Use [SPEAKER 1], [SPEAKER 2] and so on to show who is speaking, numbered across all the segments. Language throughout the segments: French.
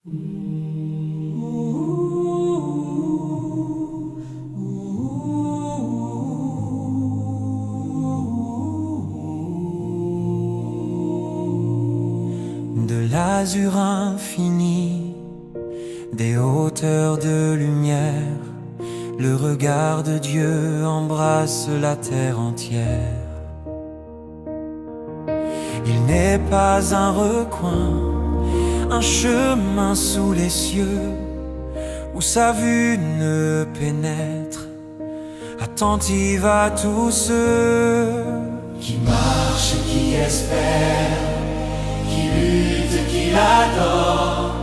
[SPEAKER 1] De l'azur infini, des hauteurs de lumière, le regard de Dieu embrasse la terre entière. Il n'est pas un recoin, un chemin sous les cieux, où sa vue ne pénètre, attentive à tous ceux
[SPEAKER 2] qui marchent, qui espèrent, qui luttent, qui l'adorent.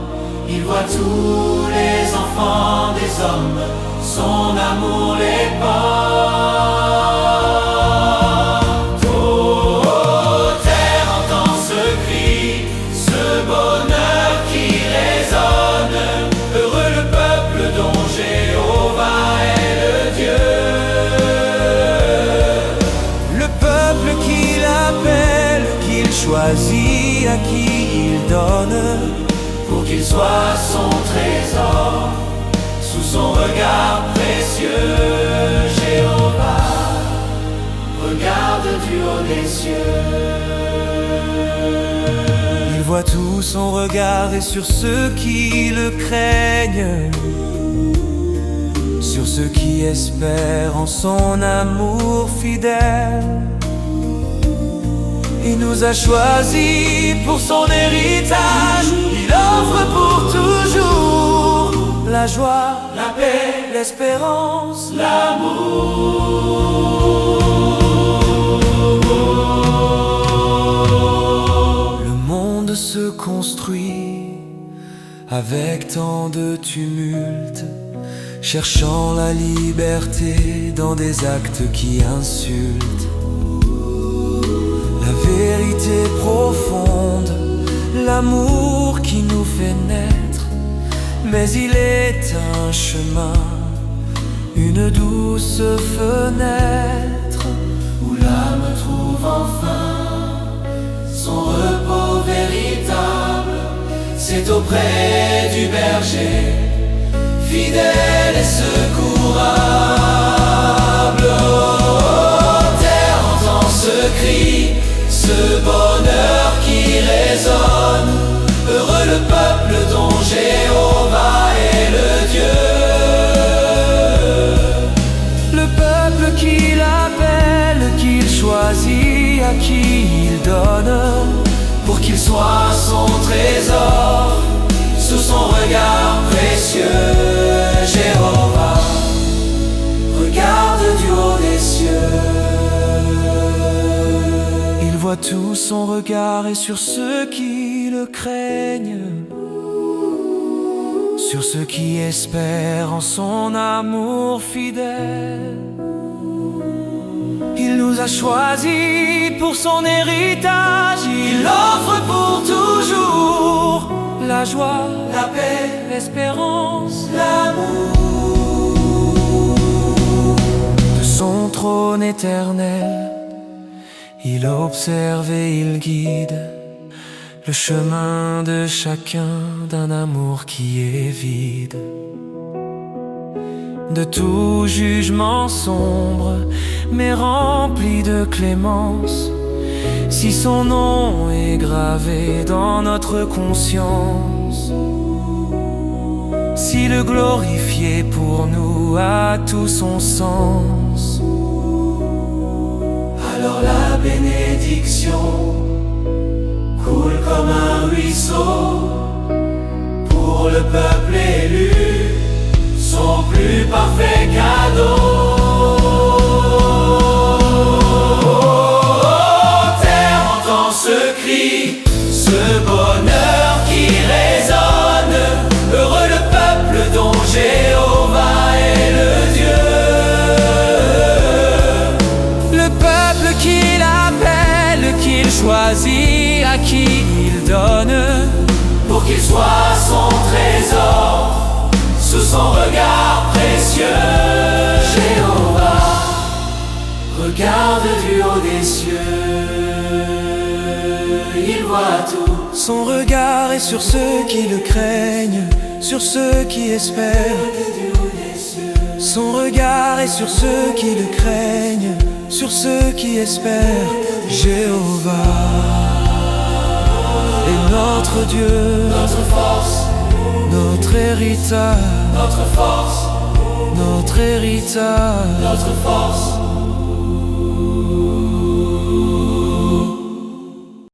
[SPEAKER 2] Il voit tous les enfants des hommes, son amour les porte. Oh, terre, entends ce cri, ce bonheur qui résonne. Heureux le peuple dont Jéhovah est le Dieu.
[SPEAKER 1] Le peuple qu'il appelle, qu'il choisit, à qui il donne,
[SPEAKER 2] pour qu'il soit son trésor, sous son regard précieux. Jéhovah regarde du haut des cieux.
[SPEAKER 1] il voit tout son regard est sur ceux qui le craignent, sur ceux qui espèrent en son amour fidèle. Il nous a choisis pour son héritage, il offre pour toujours la joie,
[SPEAKER 2] La paix,
[SPEAKER 1] l'espérance,
[SPEAKER 2] l'amour.
[SPEAKER 1] Le monde se construit avec tant de tumulte, cherchant la liberté dans des actes qui insultent. La vérité profonde, l'amour qui nous fait naître, mais il est un chemin, une douce fenêtre,
[SPEAKER 2] Où l'âme trouve enfin son repos véritable. C'est auprès du berger, fidèle et secourable. Oh, terre, entends ce cri, ce bonheur qui résonne. Heureux le peuple dont Jéhovah est le Dieu.
[SPEAKER 1] le peuple qu'il appelle, qu'il choisit, à qui il donne,
[SPEAKER 2] Pour qu'il soit son trésor, sous son regard précieux. Jéhovah regarde du haut des cieux.
[SPEAKER 1] il voit tout son regard est sur ceux qui le craignent, sur ceux qui espèrent en son amour fidèle. Il nous a choisis pour son héritage, il offre pour toujours la joie,
[SPEAKER 2] La paix,
[SPEAKER 1] l'espérance,
[SPEAKER 2] l'amour.
[SPEAKER 1] de son trône éternel. Il observe et il guide le chemin de chacun d'un amour qui est vide de tout jugement sombre, mais rempli de clémence. Si son nom est gravé dans notre conscience, si le glorifié pour nous a tout son sens,
[SPEAKER 2] Alors la bénédiction coule comme un ruisseau pour le peuple élu, son plus parfait cadeau. Oh, terre, entends ce cri, ce bonheur qui résonne. Heureux le peuple dont Jéhovah est le Dieu.
[SPEAKER 1] le peuple qu'il appelle, qu'il choisit, à qui il donne,
[SPEAKER 2] Pour qu'il soit son trésor, sous son regard précieux. Jéhovah regarde du haut des cieux, il voit tout
[SPEAKER 1] Son regard est sur ceux qui le craignent, sur ceux qui espèrent. Son regard est sur ceux qui le craignent, sur ceux qui espèrent. Jéhovah est notre Dieu,
[SPEAKER 2] notre force,
[SPEAKER 1] notre héritage,
[SPEAKER 2] notre force,
[SPEAKER 1] notre héritage.
[SPEAKER 2] notre force.